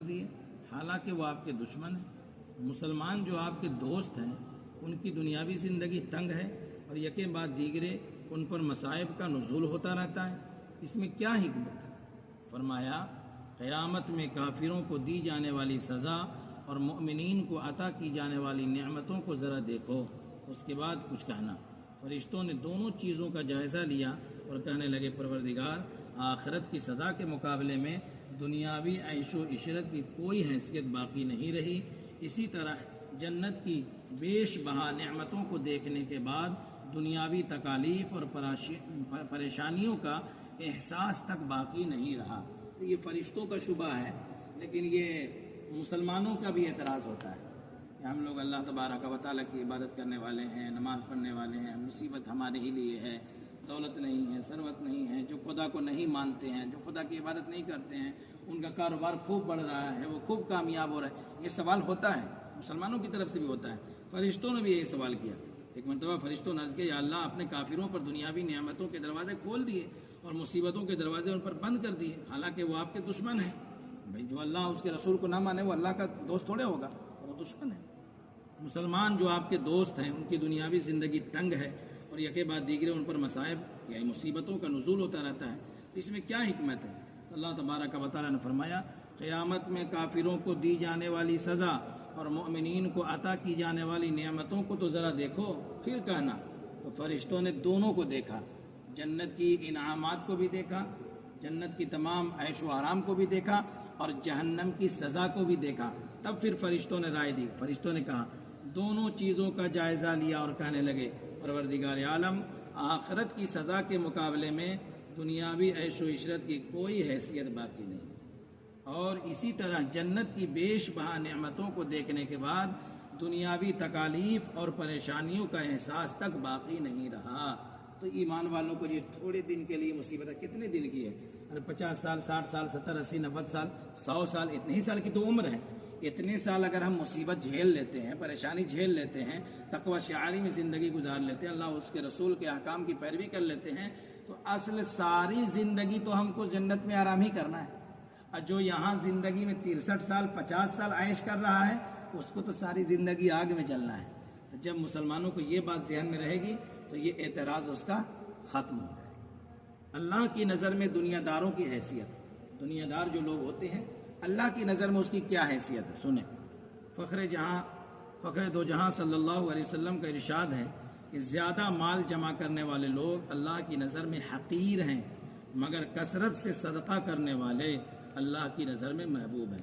دیے، حالانکہ وہ آپ کے دشمن ہیں۔ مسلمان جو آپ کے دوست ہیں ان کی دنیاوی زندگی تنگ ہے اور یکے بعد دیگرے ان پر مصائب کا نزول ہوتا رہتا ہے، اس میں کیا حکمت ہے؟ فرمایا قیامت میں کافروں کو دی جانے والی سزا اور مؤمنین کو عطا کی جانے والی نعمتوں کو ذرا دیکھو، اس کے بعد کچھ کہنا۔ فرشتوں نے دونوں چیزوں کا جائزہ لیا اور کہنے لگے پروردگار، آخرت کی سزا کے مقابلے میں دنیاوی عیش و عشرت کی کوئی حیثیت باقی نہیں رہی۔ اسی طرح جنت کی بیش بہا نعمتوں کو دیکھنے کے بعد دنیاوی تکالیف اور پریشانیوں کا احساس تک باقی نہیں رہا۔ تو یہ فرشتوں کا شبہ ہے، لیکن یہ مسلمانوں کا بھی اعتراض ہوتا ہے کہ ہم لوگ اللہ تبارک و تعالیٰ کی عبادت کرنے والے ہیں، نماز پڑھنے والے ہیں، مصیبت ہمارے ہی لیے ہے، دولت نہیں ہے، ثروت نہیں ہے، جو خدا کو نہیں مانتے ہیں، جو خدا کی عبادت نہیں کرتے ہیں، ان کا کاروبار خوب بڑھ رہا ہے، وہ خوب کامیاب ہو رہا ہے۔ یہ سوال ہوتا ہے، مسلمانوں کی طرف سے بھی ہوتا ہے۔ فرشتوں نے بھی یہی سوال کیا۔ ایک مرتبہ فرشتوں نے عرض کیا، یا اللہ اپنے کافروں پر دنیاوی نعمتوں کے دروازے کھول دیے اور مصیبتوں کے دروازے ان پر بند کر دیے، حالانکہ وہ آپ کے دشمن ہیں۔ بھئی جو اللہ اس کے رسول کو نہ مانے وہ اللہ کا دوست تھوڑے ہوگا، وہ دشمن ہے۔ مسلمان جو آپ کے دوست ہیں ان کی دنیاوی زندگی تنگ ہے اور یکے بعد دیگرے ان پر مصائب یعنی مصیبتوں کا نزول ہوتا رہتا ہے، اس میں کیا حکمت ہے؟ اللہ تبارک و تعالیٰ نے فرمایا قیامت میں کافروں کو دی جانے والی سزا اور مؤمنین کو عطا کی جانے والی نعمتوں کو تو ذرا دیکھو پھر کہنا۔ تو فرشتوں نے دونوں کو دیکھا، جنت کی انعامات کو بھی دیکھا، جنت کی تمام عیش و آرام کو بھی دیکھا اور جہنم کی سزا کو بھی دیکھا۔ تب پھر فرشتوں نے رائے دی، فرشتوں نے کہا، دونوں چیزوں کا جائزہ لیا اور کہنے لگے پروردگار عالم، آخرت کی سزا کے مقابلے میں دنیاوی عیش و عشرت کی کوئی حیثیت باقی نہیں، اور اسی طرح جنت کی بیش بہا نعمتوں کو دیکھنے کے بعد دنیاوی تکالیف اور پریشانیوں کا احساس تک باقی نہیں رہا۔ تو ایمان والوں کو یہ تھوڑے دن کے لیے مصیبت کتنے دن کی ہے؟ 50 سال، 60 سال، 70، 80، 90 سال، 100 سال، اتنے ہی سال کی تو عمر ہے۔ اتنے سال اگر ہم مصیبت جھیل لیتے ہیں، پریشانی جھیل لیتے ہیں، تقوی شعاری میں زندگی گزار لیتے ہیں، اللہ اس کے رسول کے احکام کی پیروی کر لیتے ہیں، تو اصل ساری زندگی تو ہم کو جنت میں آرام ہی کرنا ہے۔ اور جو یہاں زندگی میں 63 سال 50 سال عیش کر رہا ہے اس کو تو ساری زندگی آگ میں جلنا ہے۔ تو جب مسلمانوں کو یہ بات ذہن میں رہے گی تو یہ اعتراض اس کا ختم ہو جائے گا۔ اللہ کی نظر میں دنیا داروں کی حیثیت، دنیا دار جو لوگ ہوتے ہیں اللہ کی نظر میں اس کی کیا حیثیت ہے سنیں۔ فخر دو جہاں صلی اللہ علیہ وسلم کا ارشاد ہے کہ زیادہ مال جمع کرنے والے لوگ اللہ کی نظر میں حقیر ہیں، مگر کثرت سے صدقہ کرنے والے اللہ کی نظر میں محبوب ہیں۔